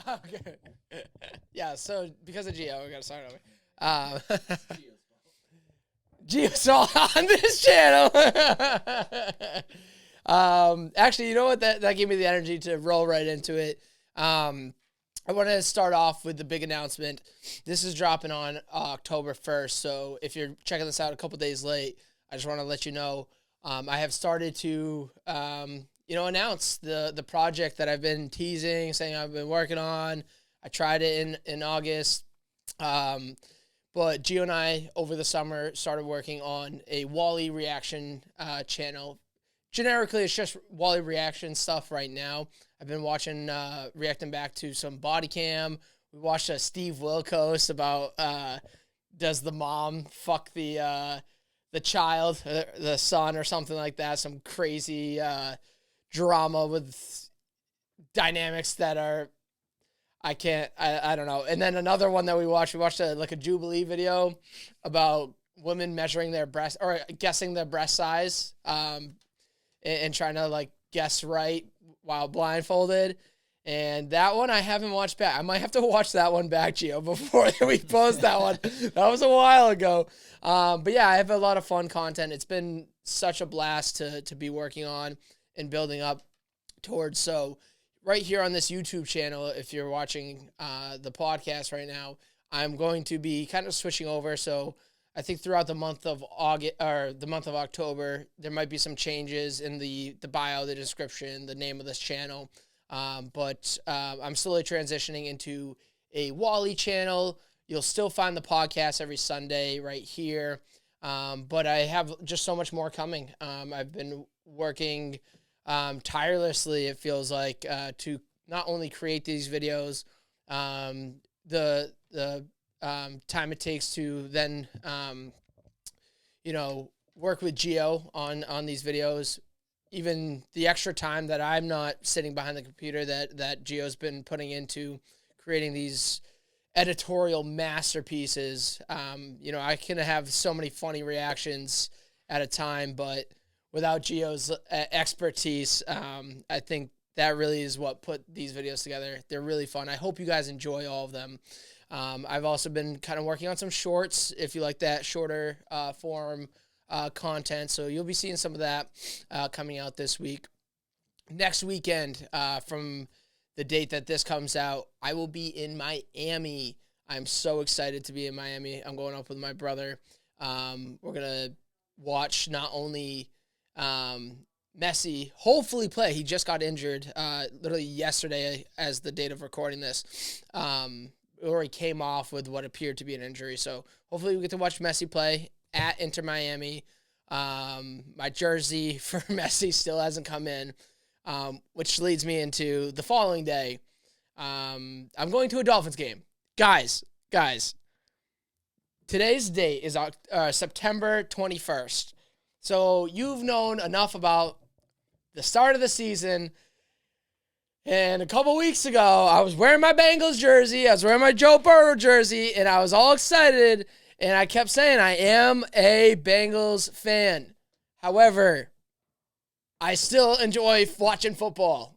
Okay. Yeah, so because of Gio, we got to start over. Gio's fault on this channel. Actually, you know what? That gave me the energy to roll right into it. I want to start off with the big announcement. This is dropping on October 1st, so if you're checking this out a couple days late, I just want to let you know I have started to announce the project that I've been teasing, saying I've been working on. I tried it in August, but Gio and I over the summer started working on a wALiE reaction channel. Generically, it's just wALiE reaction stuff right now. I've been watching, reacting back to some body cam. We watched a Steve Wilkos about does the mom fuck the child, the son, or something like that. Some crazy drama with dynamics that are I don't know. And then another one that we watched a Jubilee video about women measuring their breast or guessing their breast size and trying to like guess right while blindfolded. And that one I haven't watched back. I might have to watch that one back, Gio, before we post that one. That was a while ago. But yeah, I have a lot of fun content. It's been such a blast to be working on and building up towards. So right here on this YouTube channel, if you're watching the podcast right now, I'm going to be kind of switching over. So I think throughout the month of August or the month of October, there might be some changes in the bio, the description, the name of this channel. But I'm slowly transitioning into a wALiE channel. You'll still find the podcast every Sunday right here. But I have just so much more coming. I've been working tirelessly, it feels like, to not only create these videos, the time it takes to then, work with Gio on these videos, even the extra time that I'm not sitting behind the computer that Gio's been putting into creating these editorial masterpieces. I can have so many funny reactions at a time, but without Gio's expertise, I think that really is what put these videos together. They're really fun. I hope you guys enjoy all of them. I've also been kind of working on some shorts, if you like that shorter form content. So you'll be seeing some of that coming out this week. Next weekend, from the date that this comes out, I will be in Miami. I'm so excited to be in Miami. I'm going up with my brother. We're going to watch not only Messi hopefully play. He just got injured literally yesterday as the date of recording this. Or he came off with what appeared to be an injury. So hopefully we get to watch Messi play at Inter Miami. My jersey for Messi still hasn't come in, which leads me into the following day. I'm going to a Dolphins game. Guys, today's date is September 21st. So you've known enough about the start of the season. And a couple weeks ago, I was wearing my Bengals jersey. I was wearing my Joe Burrow jersey. And I was all excited. And I kept saying I am a Bengals fan. However, I still enjoy watching football.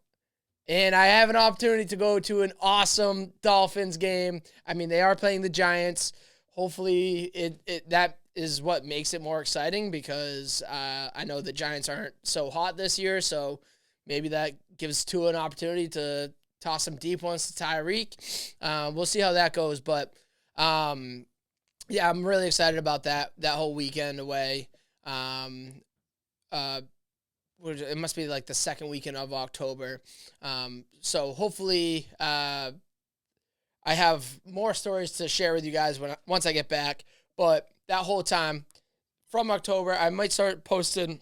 And I have an opportunity to go to an awesome Dolphins game. I mean, they are playing the Giants. Hopefully, that is what makes it more exciting because I know the Giants aren't so hot this year. So maybe that gives Tua an opportunity to toss some deep ones to Tyreek. We'll see how that goes. But, yeah, I'm really excited about that whole weekend away. It must be like the second weekend of October. So hopefully I have more stories to share with you guys once I get back. But that whole time from October, I might start posting,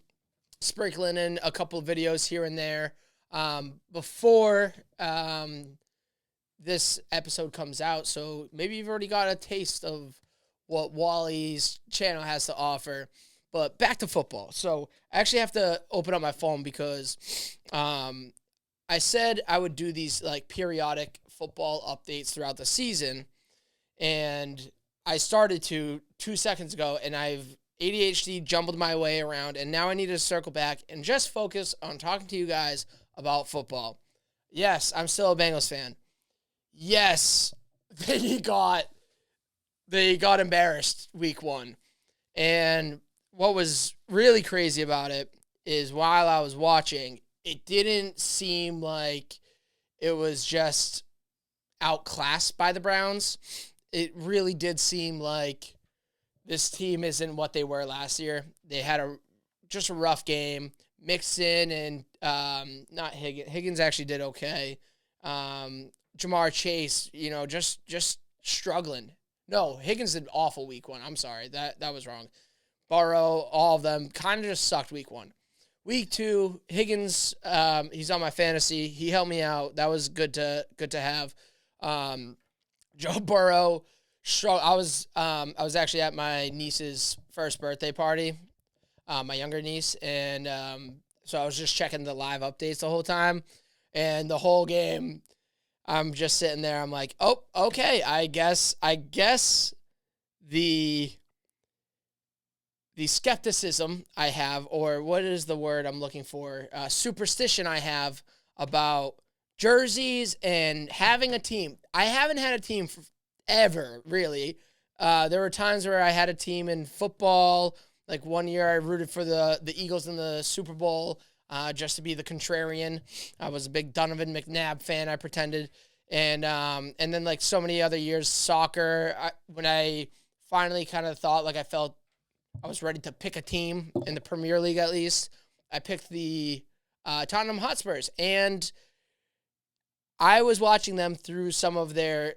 sprinkling in a couple of videos here and there before this episode comes out. So maybe you've already got a taste of what wALiE's channel has to offer. But back to football. So I actually have to open up my phone because I said I would do these like periodic football updates throughout the season. And I started to 2 seconds ago, and I've ADHD jumbled my way around, and now I need to circle back and just focus on talking to you guys about football. Yes, I'm still a Bengals fan. Yes, they got they got embarrassed week 1. And what was really crazy about it is while I was watching, it didn't seem like it was just outclassed by the Browns. It really did seem like this team isn't what they were last year. They had just a rough game. Mixon and not Higgins. Higgins actually did okay. Jamar Chase, just struggling. No, Higgins did awful week 1. I'm sorry. That was wrong. Burrow, all of them kind of just sucked week 1. Week 2, Higgins, he's on my fantasy. He helped me out. That was good to have. Joe Burrow, I was actually at my niece's first birthday party, my younger niece, and so I was just checking the live updates the whole time, and the whole game, I'm just sitting there. I'm like, oh, okay, I guess the skepticism I have, or what is the word I'm looking for, superstition I have about jerseys and having a team. I haven't had a team ever, really. There were times where I had a team in football. Like one year I rooted for the Eagles in the Super Bowl just to be the contrarian. I was a big Donovan McNabb fan, I pretended. And then like so many other years, soccer, when I finally kind of thought like I felt I was ready to pick a team in the Premier League at least, I picked the Tottenham Hotspurs. And I was watching them through some of their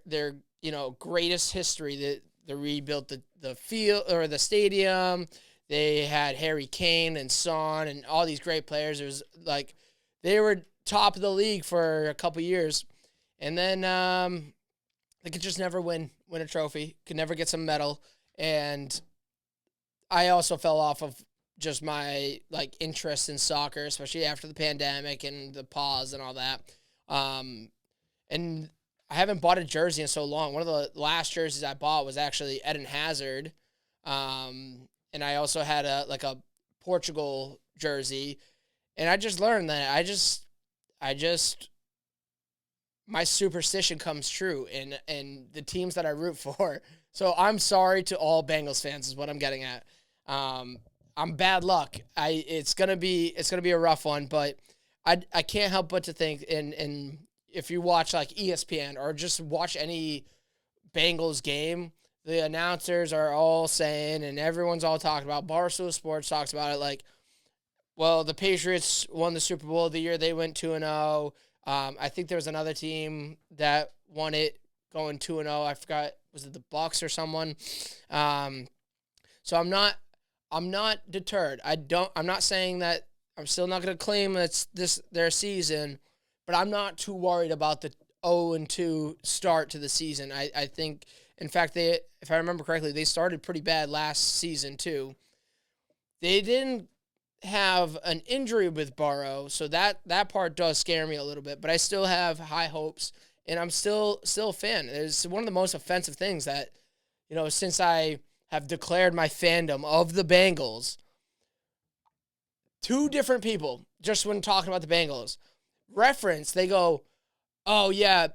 greatest history. They rebuilt the field or the stadium. They had Harry Kane and Son and all these great players. It was like they were top of the league for a couple years, and then they could just never win a trophy. Could never get some medal, and I also fell off of just my interest in soccer, especially after the pandemic and the pause and all that. And I haven't bought a jersey in so long. One of the last jerseys I bought was actually Eden Hazard. And I also had a Portugal jersey. And I just learned that I just my superstition comes true in the teams that I root for. So I'm sorry to all Bengals fans is what I'm getting at. I'm bad luck. It's gonna be a rough one, but I can't help but to think and if you watch ESPN or just watch any Bengals game, the announcers are all saying, and everyone's all talking about, Barstool Sports talks about it well, the Patriots won the Super Bowl the year they went 2-0. I think there was another team that won it going 2-0. I forgot, was it the Bucks or someone? So I'm not deterred. I'm not saying that I'm still not going to claim it's their season, but I'm not too worried about the 0-2 start to the season. I think, in fact, if I remember correctly, they started pretty bad last season too. They didn't have an injury with Burrow, so that part does scare me a little bit, but I still have high hopes, and I'm still a fan. It's one of the most offensive things that, since I have declared my fandom of the Bengals, two different people, just when talking about the Bengals, they go, oh, yeah,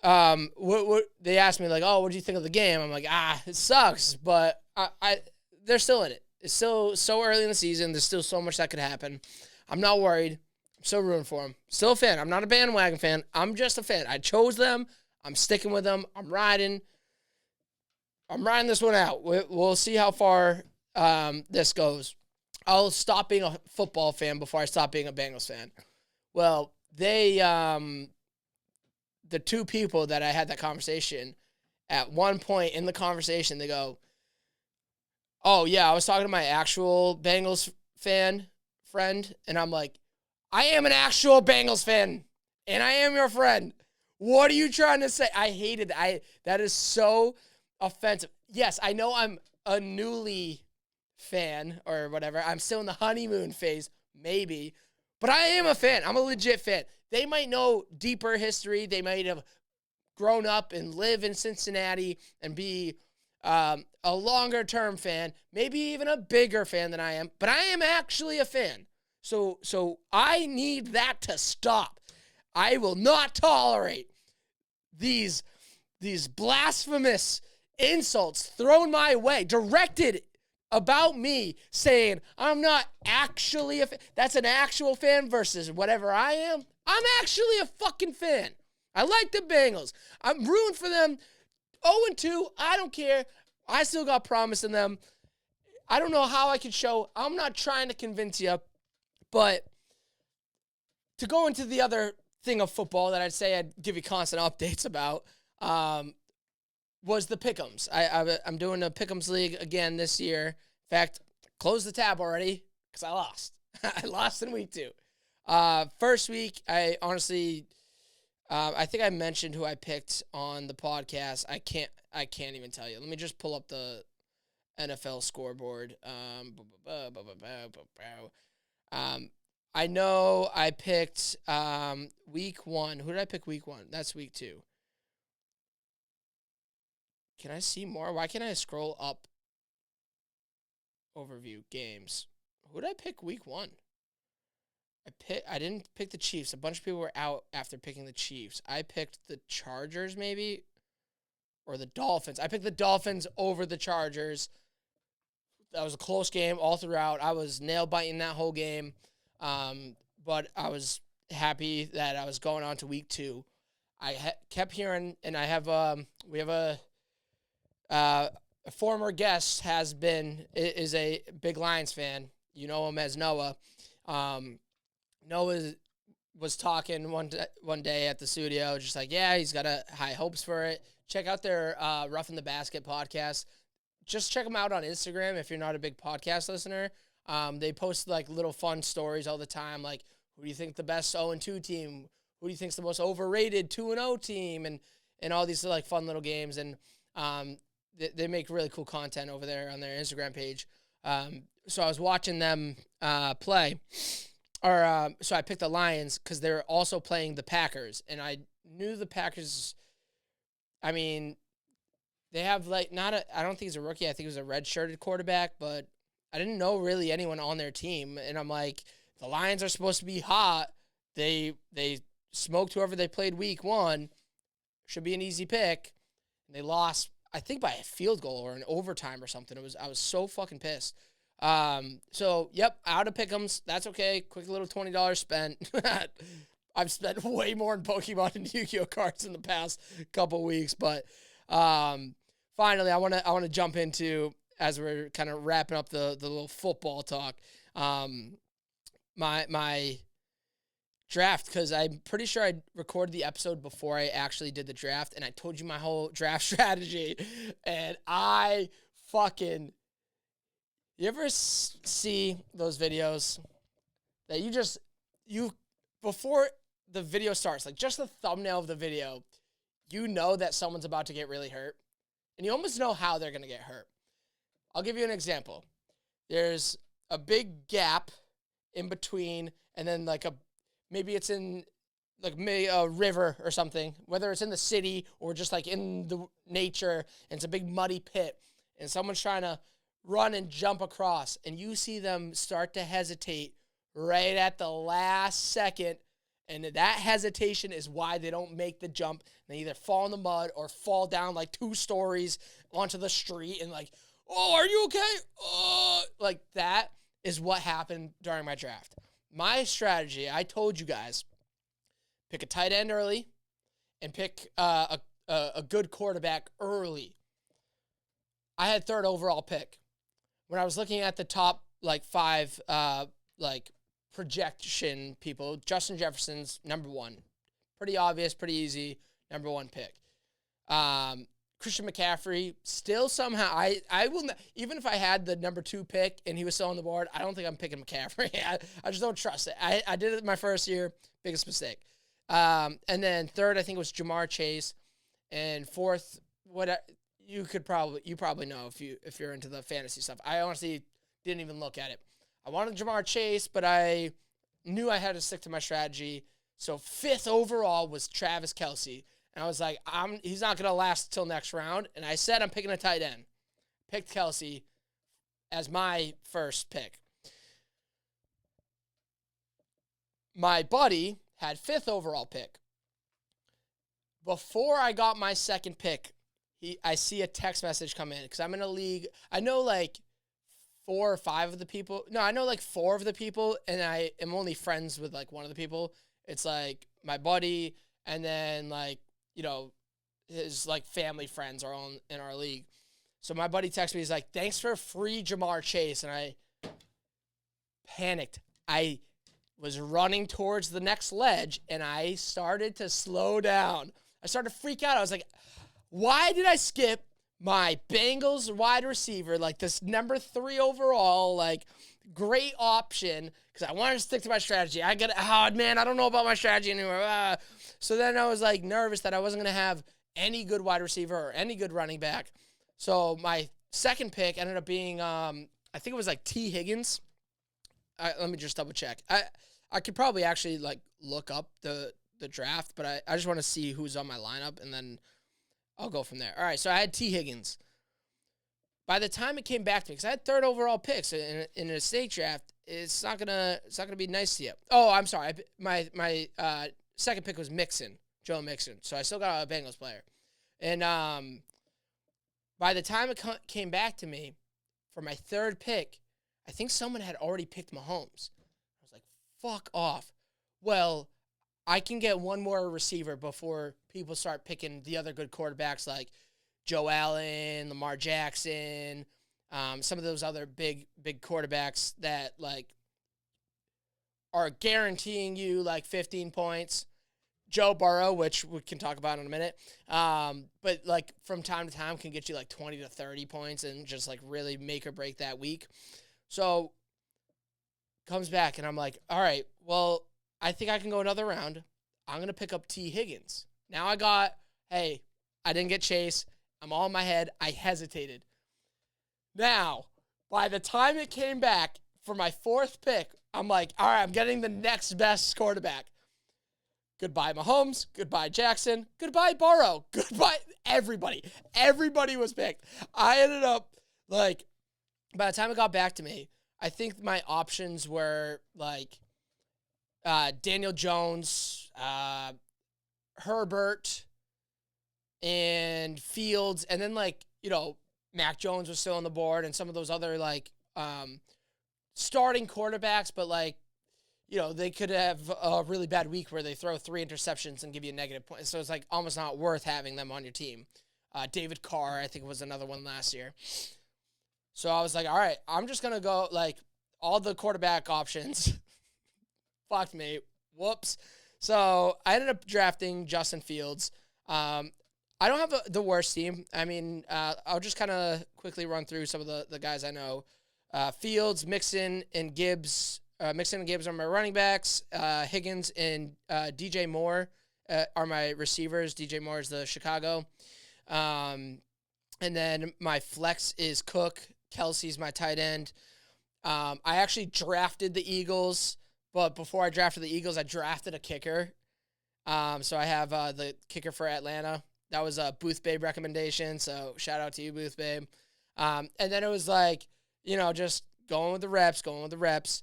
what they asked me, what do you think of the game? I'm like, it sucks, but they're still in it. It's still so early in the season. There's still so much that could happen. I'm not worried. I'm still rooting for them. Still a fan. I'm not a bandwagon fan. I'm just a fan. I chose them. I'm sticking with them. I'm riding this one out. We'll see how far this goes. I'll stop being a football fan before I stop being a Bengals fan. Well, the two people that I had that conversation, at one point in the conversation, they go, oh, yeah, I was talking to my actual Bengals fan friend, and I'm like, I am an actual Bengals fan, and I am your friend. What are you trying to say? I hated that. That is so offensive. Yes, I know I'm a newly fan or whatever. I'm still in the honeymoon phase, maybe, but I am a fan. I'm a legit fan. They might know deeper history. They might have grown up and live in Cincinnati and be a longer-term fan, maybe even a bigger fan than I am, but I am actually a fan. So I need that to stop. I will not tolerate these blasphemous insults thrown my way, directed about me, saying I'm not actually a fan. That's an actual fan versus whatever I am. I'm actually a fucking fan. I like the Bengals. I'm rooting for them. 0-2, I don't care. I still got promise in them. I don't know how I can show. I'm not trying to convince you, but to go into the other thing of football that I'd say I'd give you constant updates about was the Pick'ems. I'm doing a Pick'ems league again this year. In fact, closed the tab already because I lost. I lost in week 2. First week, I honestly, I think I mentioned who I picked on the podcast. I can't even tell you. Let me just pull up the NFL scoreboard. I know I picked week 1. Who did I pick week 1? That's week 2. Can I see more? Why can't I scroll up? Overview games. Who did I pick week 1? I didn't pick the Chiefs. A bunch of people were out after picking the Chiefs. I picked the Chargers maybe, or the Dolphins. I picked the Dolphins over the Chargers. That was a close game all throughout. I was nail biting that whole game, but I was happy that I was going on to week 2. I kept hearing, and I have we have a former guest is a big Lions fan. You know him as Noah. Noah was talking one day at the studio, just like, yeah, he's got high hopes for it. Check out their Rough in the Basket podcast. Just check them out on Instagram if you're not a big podcast listener. They post like little fun stories all the time, like who do you think the best 0-2 team? Who do you think's the most overrated 2-0 team? And all these like fun little games. And they make really cool content over there on their Instagram page. So I was watching them play. So I picked the Lions because they're also playing the Packers. And I knew the Packers, I mean, they have like I don't think he's a rookie. I think he was a red-shirted quarterback, but I didn't know really anyone on their team. And I'm like, the Lions are supposed to be hot. They smoked whoever they played week 1. Should be an easy pick. And they lost, I think, by a field goal or an overtime or something. I was so fucking pissed. So, yep, out of Pick'ems. That's okay. Quick little $20 spent. I've spent way more in Pokemon and Yu-Gi-Oh cards in the past couple weeks. But finally, I want to jump into, as we're kind of wrapping up the little football talk, my draft, because I'm pretty sure I recorded the episode before I actually did the draft, and I told you my whole draft strategy, and you ever see those videos that you before the video starts, like just the thumbnail of the video, you know that someone's about to get really hurt, and you almost know how they're going to get hurt. I'll give you an example. There's a big gap in between, and then like maybe it's in like a river or something, whether it's in the city or just like in the nature, and it's a big muddy pit, and someone's trying to run and jump across, and you see them start to hesitate right at the last second, and that hesitation is why they don't make the jump. They either fall in the mud or fall down like 2 stories onto the street and like, oh, are you okay? Oh, like that is what happened during my draft. My strategy, I told you guys, pick a tight end early and pick a good quarterback early. I had 3rd overall pick. When I was looking at the top like 5 like projection people, Justin Jefferson's number 1. Pretty obvious, pretty easy, number 1 pick. Christian McCaffrey, still somehow, I will not, even if I had the number 2 pick and he was still on the board, I don't think I'm picking McCaffrey. I just don't trust it. I did it my first year, biggest mistake. And then 3rd, I think it was Jamar Chase, and 4th, you probably know if you're into the fantasy stuff. I honestly didn't even look at it. I wanted Jamar Chase, but I knew I had to stick to my strategy. So 5th overall was Travis Kelce. And I was like, he's not going to last till next round. And I said I'm picking a tight end. Picked Kelce as my first pick. My buddy had 5th overall pick. before I got my second pick, I see a text message come in because I'm in a league. I know like 4 or 5 of the people. No, I know like 4 of the people, and I am only friends with like one of the people. It's like my buddy, and then like, you know, his like family friends are all in our league. So my buddy texts me, he's like, thanks for free Jamar Chase. And I panicked. I was running towards the next ledge, and I started to slow down. I started to freak out. I was like, why did I skip my Bengals wide receiver, like this number 3 overall, like great option, because I wanted to stick to my strategy. I don't know about my strategy anymore. So then I was like nervous that I wasn't going to have any good wide receiver or any good running back. So my second pick ended up being, I think it was like T. Higgins. Let me just double check. I could probably actually like look up the draft, but I just want to see who's on my lineup, and then I'll go from there. All right, so I had T. Higgins. By the time it came back to me, because I had 3rd overall picks in a snake draft, it's not gonna be nice to you. Oh, I'm sorry. My second pick was Mixon, Joe Mixon. So I still got a Bengals player, and by the time it came back to me for my 3rd pick, I think someone had already picked Mahomes. I was like, fuck off. Well, I can get one more receiver before people start picking the other good quarterbacks like Joe Allen, Lamar Jackson, some of those other big quarterbacks that like are guaranteeing you like 15 points. Joe Burrow, which we can talk about in a minute, but like from time to time can get you like 20 to 30 points and just like really make or break that week. So comes back and I'm like, all right, well, I think I can go another round. I'm going to pick up T. Higgins. Now I didn't get Chase. I'm all in my head. I hesitated. Now, by the time it came back for my 4th pick, I'm like, all right, I'm getting the next best quarterback. Goodbye, Mahomes. Goodbye, Jackson. Goodbye, Burrow. Goodbye, everybody. Everybody was picked. I ended up, like, by the time it got back to me, I think my options were, like, Daniel Jones, Herbert, and Fields. And then, like, you know, Mac Jones was still on the board and some of those other, like, starting quarterbacks, but, like, you know, they could have a really bad week where they throw 3 interceptions and give you a negative point. So it's like almost not worth having them on your team. David Carr, I think, was another one last year. So I was like, all right, I'm just going to go, like, all the quarterback options. Fucked me. Whoops. So I ended up drafting Justin Fields. I don't have the worst team. I mean, I'll just kind of quickly run through some of the guys I know. Fields, Mixon, and Gibbs. Mixon and Gibbs are my running backs. Higgins and DJ Moore are my receivers. DJ Moore is the Chicago. And then my flex is Cook. Kelsey's my tight end. I actually drafted the Eagles, but before I drafted the Eagles, I drafted a kicker. So I have the kicker for Atlanta. That was a Booth Babe recommendation, so shout out to you, Booth Babe. And then it was like, you know, just going with the reps.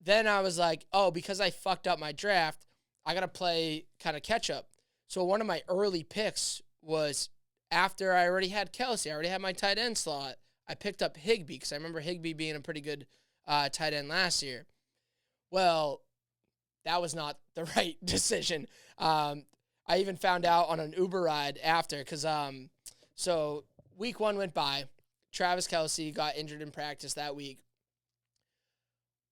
Then I was like, oh, because I fucked up my draft, I got to play kind of catch up. So one of my early picks was after I already had Kelsey. I already had my tight end slot. I picked up Higbee because I remember Higbee being a pretty good tight end last year. Well, that was not the right decision. I even found out on an Uber ride after because so week 1 went by. Travis Kelce got injured in practice that week.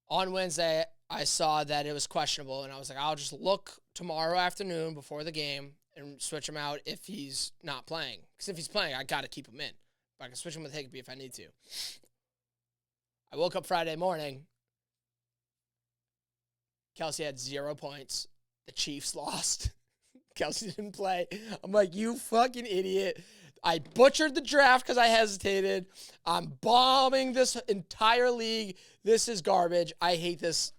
On Wednesday, I saw that it was questionable, and I was like, I'll just look tomorrow afternoon before the game and switch him out if he's not playing. Because if he's playing, I got to keep him in. But I can switch him with Higbee if I need to. I woke up Friday morning. Kelce had 0 points. The Chiefs lost. Kelce didn't play. I'm like, you fucking idiot. I butchered the draft because I hesitated. I'm bombing this entire league. This is garbage. I hate this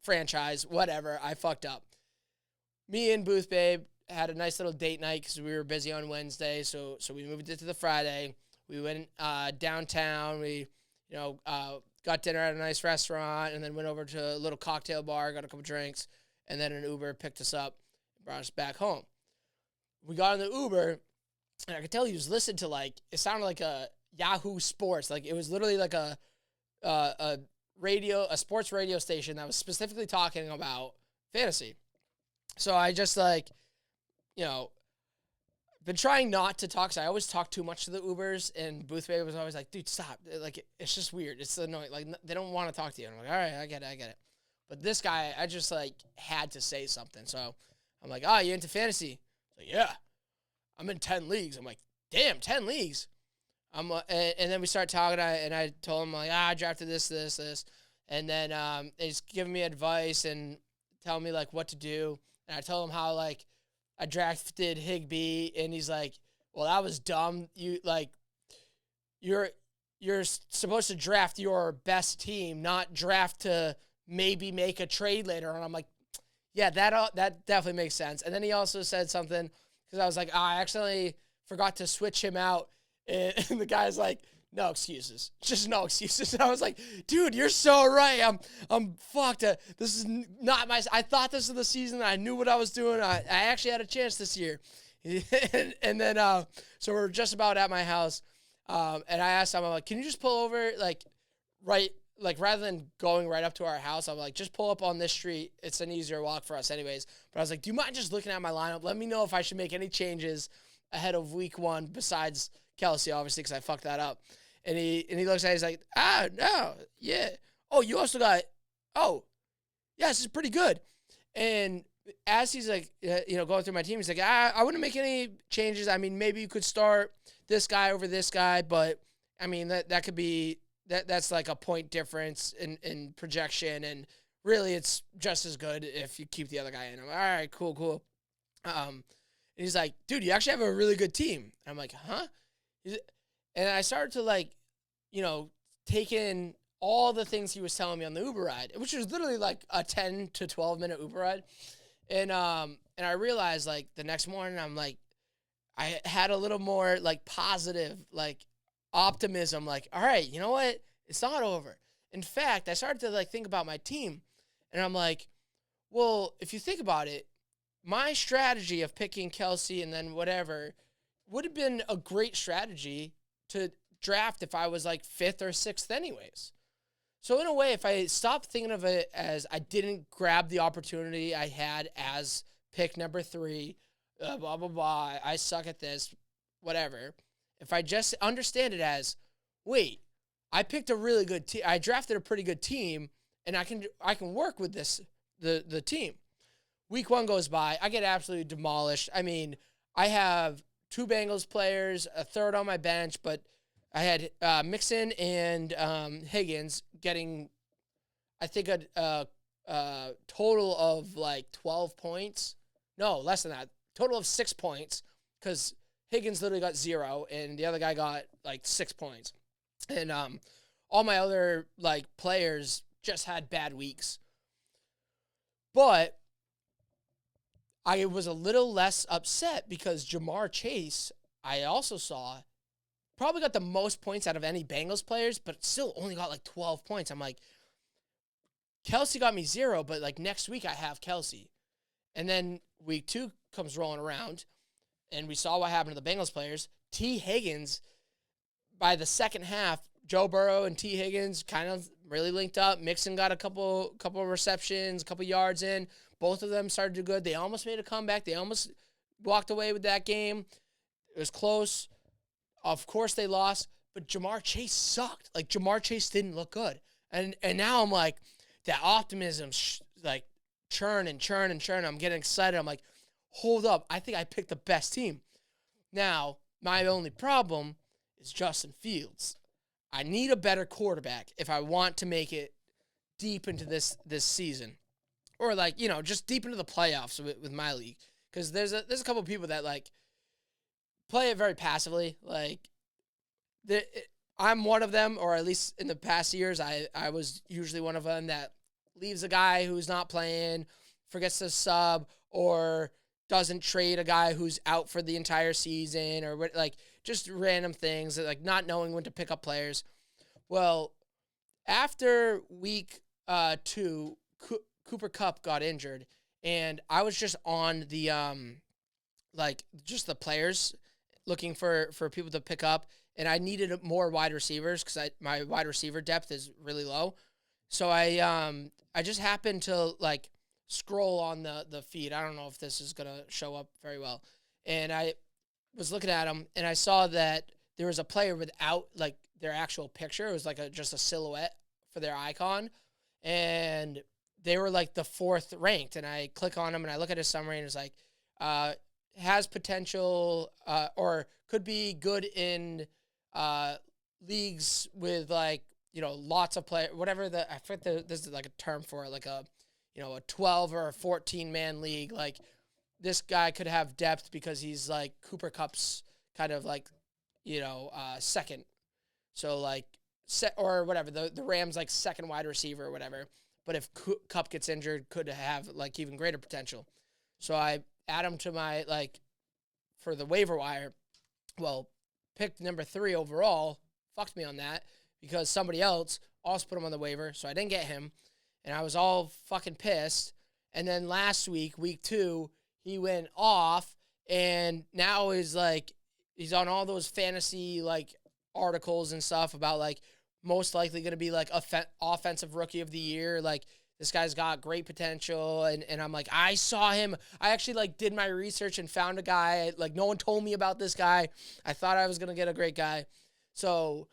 franchise. Whatever. I fucked up. Me and Booth Babe had a nice little date night because we were busy on Wednesday. So we moved it to the Friday. We went downtown. We, got dinner at a nice restaurant and then went over to a little cocktail bar, got a couple drinks, and then an Uber picked us up and brought us back home. we got in the Uber, and I could tell he was listening to like, it sounded like a Yahoo Sports. Like it was literally like a sports radio station that was specifically talking about fantasy. So I just like, you know, been trying not to talk, because I always talk too much to the Ubers, and Booth Baby was always like, dude, stop. Like, it's just weird. It's annoying. Like, they don't want to talk to you. And I'm like, all right, I get it. But this guy, I just, like, had to say something. So I'm like, you into fantasy? He's like, yeah. I'm in 10 leagues. I'm like, damn, 10 leagues? And then we start talking, and I told him, like, I drafted this. And then he's giving me advice and telling me, like, what to do. And I told him how, like, I drafted Higbee, and he's like, well, that was dumb. You're supposed to draft your best team, not draft to maybe make a trade later. And I'm like, yeah, that definitely makes sense. And then he also said something, because I was like, I accidentally forgot to switch him out. And the guy's like, no excuses. Just no excuses. And I was like, dude, you're so right. I'm fucked. This is not I thought this was the season. I knew what I was doing. I actually had a chance this year. and then, so we're just about at my house. And I asked him, I'm like, can you just pull over, rather than going right up to our house, I'm like, just pull up on this street. It's an easier walk for us anyways. But I was like, do you mind just looking at my lineup? Let me know if I should make any changes ahead of week 1 besides Kelsey, obviously, because I fucked that up. And he looks at it, he's like, no, yeah. Oh, you also got, yeah, this is pretty good. And as he's like, going through my team, he's like, I wouldn't make any changes. I mean, maybe you could start this guy over this guy, but I mean, that could be, that's like a point difference in projection. And really it's just as good if you keep the other guy in. I'm like, all right, cool. And he's like, dude, you actually have a really good team. And I'm like, huh? And I started to take in all the things he was telling me on the Uber ride, which was literally like a 10 to 12 minute Uber ride. And I realized like the next morning, I'm like, I had a little more like positive, like optimism, like, all right, you know what? It's not over. In fact, I started to like think about my team, and I'm like, well, if you think about it, my strategy of picking Kelsey and then whatever would have been a great strategy to draft if I was like 5th or 6th anyways. So in a way, if I stopped thinking of it as I didn't grab the opportunity I had as pick number 3, blah, blah, blah, I suck at this, whatever. If I just understand it as, wait, I picked a really good team, I drafted a pretty good team, and I can work with the team. Week 1 goes by, I get absolutely demolished. I mean, I have 2 Bengals players, a third on my bench, but I had Mixon and Higgins getting, I think, a total of like 12 points. No, less than that. Total of 6 points, because Higgins literally got 0, and the other guy got like 6 points. And all my other like players just had bad weeks. But I was a little less upset because Jamar Chase, I also saw, probably got the most points out of any Bengals players, but still only got like 12 points. I'm like, Kelsey got me 0, but like next week I have Kelsey. And then week 2 comes rolling around, and we saw what happened to the Bengals players. T. Higgins, by the second half, Joe Burrow and T. Higgins kind of really linked up. Mixon got a couple receptions, a couple yards in. Both of them started to do good. They almost made a comeback. They almost walked away with that game. It was close. Of course they lost, but Jamar Chase sucked. Like, Jamar Chase didn't look good. And now I'm like, that optimism, like, churn. I'm getting excited. I'm like, hold up. I think I picked the best team. Now, my only problem is Justin Fields. I need a better quarterback if I want to make it deep into this season. Or, like, just deep into the playoffs with my league. Because there's a couple people that, like, play it very passively. Like, I'm one of them, or at least in the past years, I was usually one of them that leaves a guy who's not playing, forgets to sub, or doesn't trade a guy who's out for the entire season, or like just random things, like not knowing when to pick up players. Well, after week 2, Cooper Kupp got injured, and I was just on the like just the players looking for people to pick up, and I needed more wide receivers because my wide receiver depth is really low. So I just happened to like scroll on the feed. I don't know if this is gonna show up very well, and I was looking at them, and I saw that there was a player without like their actual picture. It was like just a silhouette for their icon, and they were like the 4th ranked. And I click on them and I look at his summary, and it's like has potential or could be good in leagues with like, you know, lots of play, whatever I forget this is like a term for it, like a, you know, a 12 or a 14 man league. Like this guy could have depth because he's like Cooper Kupp's kind of like, you know, second. So like or whatever, the Rams like second wide receiver or whatever. But if Kupp gets injured, could have like even greater potential. So I add him to my like for the waiver wire. Well, picked number 3 overall. Fucked me on that because somebody else also put him on the waiver, so I didn't get him, and I was all fucking pissed. And then last week, week 2, he went off, and now is like he's on all those fantasy like articles and stuff about like most likely going to be like offensive rookie of the year. Like this guy's got great potential, and I'm like, I saw him. I actually like did my research and found a guy. Like no one told me about this guy. I thought I was going to get a great guy. So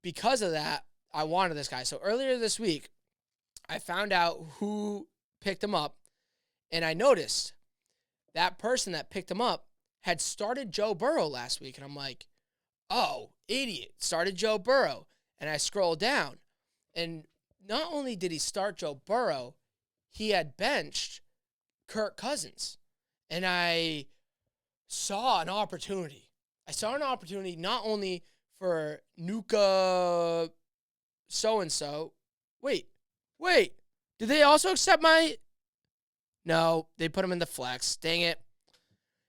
because of that, I wanted this guy. So earlier this week, I found out who picked him up, and I noticed that person that picked him up had started Joe Burrow last week. And I'm like, oh, idiot, started Joe Burrow. And I scroll down, and not only did he start Joe Burrow, he had benched Kirk Cousins. And I saw an opportunity. Not only for Nuka so-and-so. Wait. Did they also accept my... No, they put him in the flex. Dang it.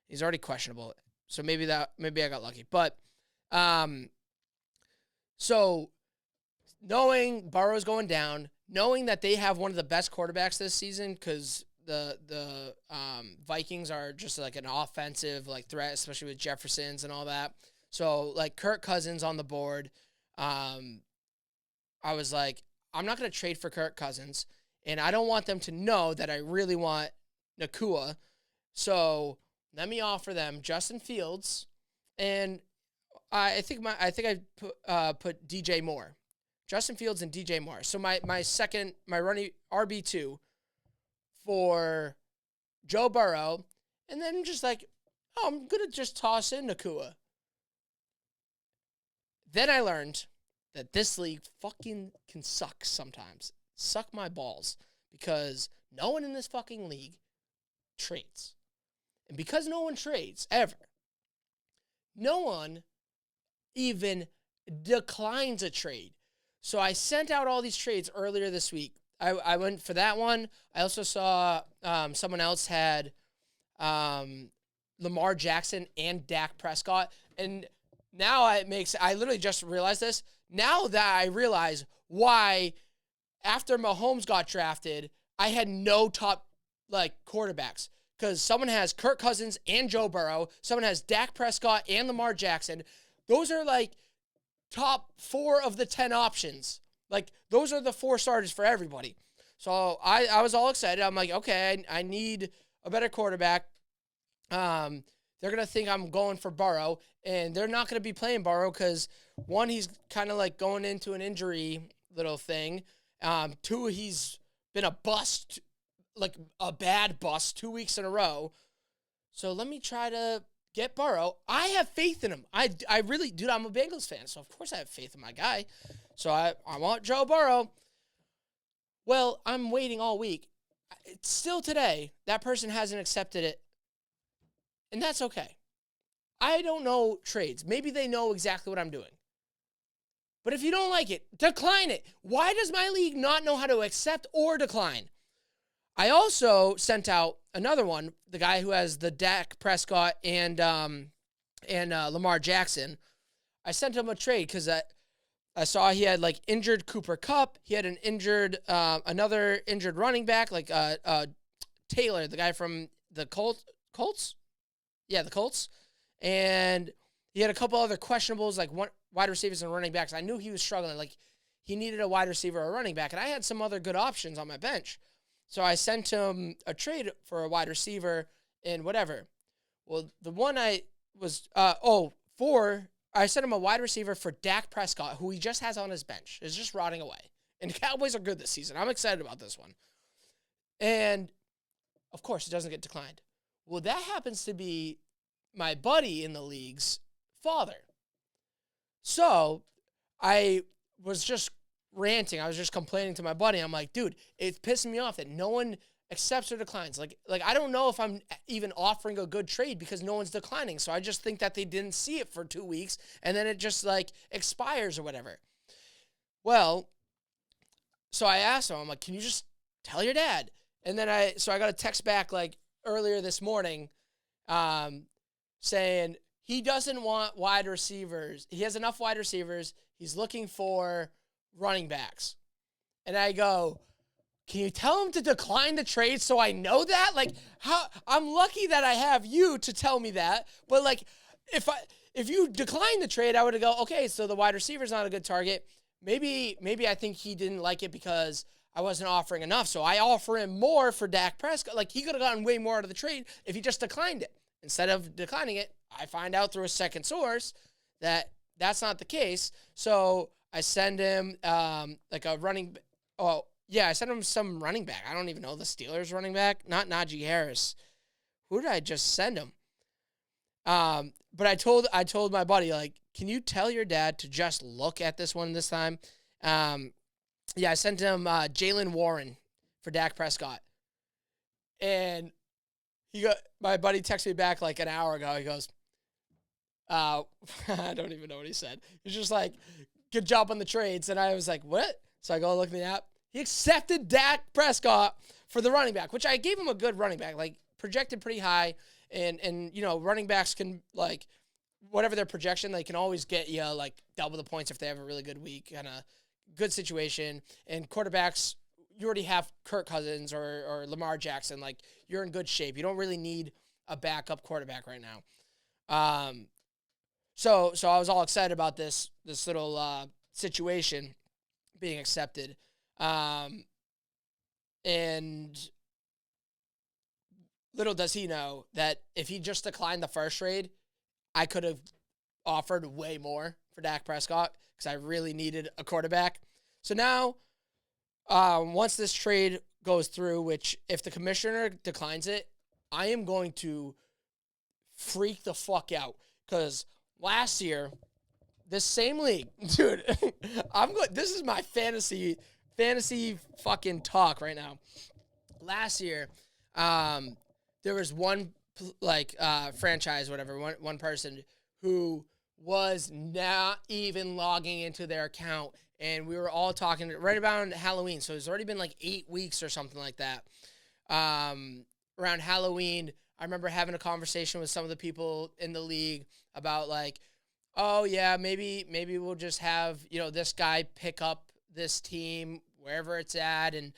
He's already questionable. So maybe I got lucky. But, so knowing Burrow's going down, knowing that they have one of the best quarterbacks this season because the Vikings are just like an offensive like threat, especially with Jeffersons and all that. So like Kirk Cousins on the board, I was like, I'm not going to trade for Kirk Cousins, and I don't want them to know that I really want Nakua. So let me offer them Justin Fields, and I think I put DJ Moore, Justin Fields and DJ Moore. So my running RB2 for Joe Burrow, and then just like, oh, I'm gonna just toss in Nakua. Then I learned that this league fucking can suck sometimes. Suck my balls. Because no one in this fucking league trades. And because no one trades, ever, no one even declines a trade. So I sent out all these trades earlier this week. I went for that one. I also saw someone else had Lamar Jackson and Dak Prescott. And now I literally just realized this. Now that I realize why after Mahomes got drafted, I had no top like quarterbacks. Because someone has Kirk Cousins and Joe Burrow. Someone has Dak Prescott and Lamar Jackson. Those are like top 4 of the 10 options. Like those are the 4 starters for everybody. So I was all excited. I'm like, okay, I need a better quarterback. They're going to think I'm going for Burrow, and they're not going to be playing Burrow because, 1, he's kind of like going into an injury little thing. 2, he's been a bust, like a bad bust 2 weeks in a row. So let me try to get Burrow. I have faith in him. I really, dude, I'm a Bengals fan, so of course I have faith in my guy. So I want Joe Burrow. Well, I'm waiting all week. It's still today, that person hasn't accepted it. And that's okay. I don't know trades. Maybe they know exactly what I'm doing. But if you don't like it, decline it. Why does my league not know how to accept or decline? I also sent out another one, the guy who has the Dak Prescott and Lamar Jackson. I sent him a trade because I saw he had like injured Cooper Kupp. He had another injured running back, like Taylor, the guy from the Colts. Yeah, the Colts. And he had a couple other questionables, like one wide receivers and running backs. I knew he was struggling. Like, he needed a wide receiver or a running back, and I had some other good options on my bench. So I sent him a trade for a wide receiver and whatever. Well, the one I was, I sent him a wide receiver for Dak Prescott, who he just has on his bench. Is just rotting away. And the Cowboys are good this season. I'm excited about this one. And, of course, it doesn't get declined. Well, that happens to be my buddy in the league's father. So I was just ranting. I was just complaining to my buddy. I'm like, dude, it's pissing me off that no one accepts or declines. Like I don't know if I'm even offering a good trade because no one's declining. So I just think that they didn't see it for 2 weeks and then it just like expires or whatever. Well, so I asked him, I'm like, can you just tell your dad? And then I got a text back like earlier this morning saying he doesn't want wide receivers. He has enough wide receivers. He's looking for running backs. And I go, can you tell him to decline the trade so I know that? Like, how I'm lucky that I have you to tell me that. But like, if you decline the trade, I would go, okay, so the wide receiver's not a good target. Maybe I think he didn't like it because I wasn't offering enough. So I offer him more for Dak Prescott. Like, he could have gotten way more out of the trade if he just declined it. Instead of declining it, I find out through a second source that that's not the case. So I send him like a running. Oh yeah, I sent him some running back. I don't even know the Steelers running back, not Najee Harris. Who did I just send him? But I told my buddy, like, can you tell your dad to just look at this one this time? Yeah, I sent him Jaylen Warren for Dak Prescott, and my buddy texted me back like an hour ago. He goes, I don't even know what he said. He's just like, good job on the trades. And I was like, what? So I go look in the app. He accepted Dak Prescott for the running back, which I gave him a good running back, like projected pretty high. And you know, running backs can, like, whatever their projection, they can always get you like double the points if they have a really good week and a good situation. And quarterbacks, you already have Kirk Cousins or Lamar Jackson. Like, you're in good shape. You don't really need a backup quarterback right now. So I was all excited about this little situation being accepted. And little does he know that if he just declined the first trade, I could have offered way more for Dak Prescott because I really needed a quarterback. So now, once this trade goes through, which if the commissioner declines it, I am going to freak the fuck out because last year, this same league, dude, this is my fantasy fucking talk right now. Last year, there was one franchise, whatever, one person who was not even logging into their account, and we were all talking right around Halloween. So it's already been like 8 weeks or something like that. Around Halloween, I remember having a conversation with some of the people in the league about like, oh yeah, maybe we'll just have, you know, this guy pick up this team wherever it's at, and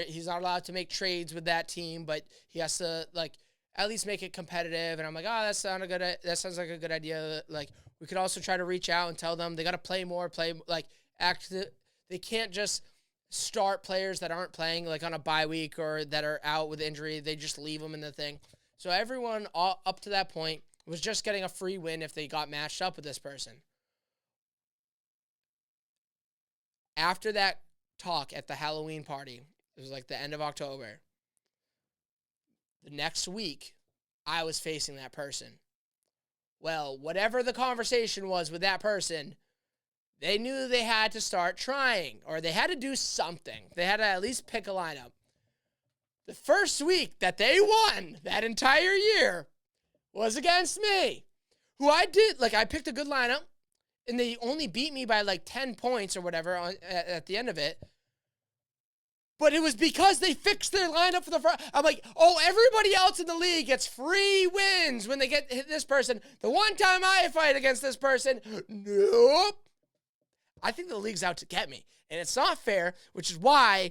he's not allowed to make trades with that team, but he has to like at least make it competitive. And I'm like, oh, that sounds like a good idea. Like, we could also try to reach out and tell them they got to play more, they can't just start players that aren't playing like on a bye week or that are out with injury. They just leave them in the thing. So everyone up to that point was just getting a free win if they got matched up with this person. After that talk at the Halloween party, it was like the end of October. The next week, I was facing that person. Well, whatever the conversation was with that person, they knew they had to start trying, or they had to do something. They had to at least pick a lineup. The first week that they won that entire year was against me, who I picked a good lineup, and they only beat me by like 10 points or whatever at the end of it. But it was because they fixed their lineup for the first. I'm like, oh, everybody else in the league gets free wins when they get this person. The one time I fight against this person, nope. I think the league's out to get me. And it's not fair, which is why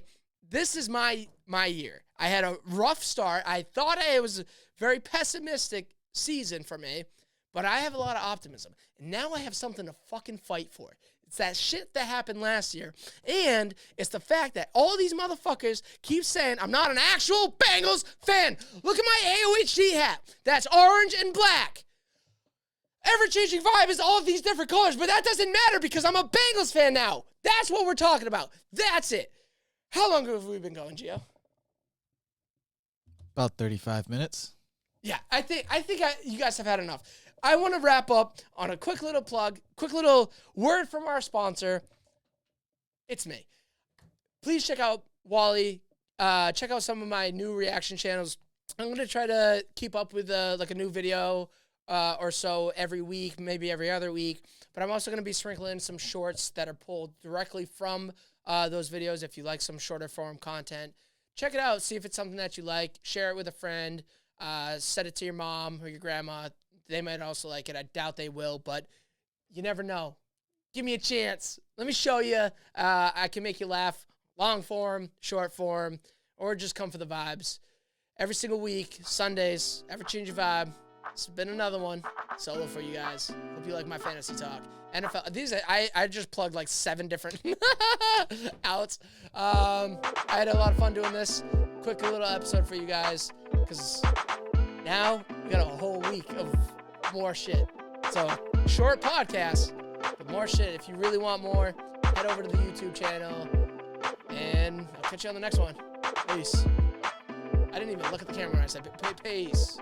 this is my year. I had a rough start. I thought it was a very pessimistic season for me, but I have a lot of optimism. And now I have something to fucking fight for. It's that shit that happened last year. And it's the fact that all these motherfuckers keep saying I'm not an actual Bengals fan. Look at my AOHD hat. That's orange and black. Ever-changing vibe is all of these different colors, but that doesn't matter because I'm a Bengals fan now. That's what we're talking about. That's it. How long have we been going, Gio? About 35 minutes. Yeah, I think you guys have had enough. I want to wrap up on a quick little plug, quick little word from our sponsor. It's me. Please check out wALiE. Check out some of my new reaction channels. I'm going to try to keep up with like a new video or so every week, maybe every other week. But I'm also going to be sprinkling some shorts that are pulled directly from those videos. If you like some shorter form content, check it out. See if it's something that you like. Share it with a friend. Send it to your mom or your grandma. They might also like it. I doubt they will, but you never know. Give me a chance. Let me show you. I can make you laugh. Long form, short form, or just come for the vibes. Every single week, Sundays, Ever Change Your Vibe. It's been another one solo for you guys. Hope you like my fantasy talk. NFL. These I just plugged like 7 different outs. I had a lot of fun doing this. Quick little episode for you guys because now we got a whole week of more shit. So short podcast, but more shit. If you really want more, head over to the YouTube channel, and I'll catch you on the next one. Peace. I didn't even look at the camera when I said peace.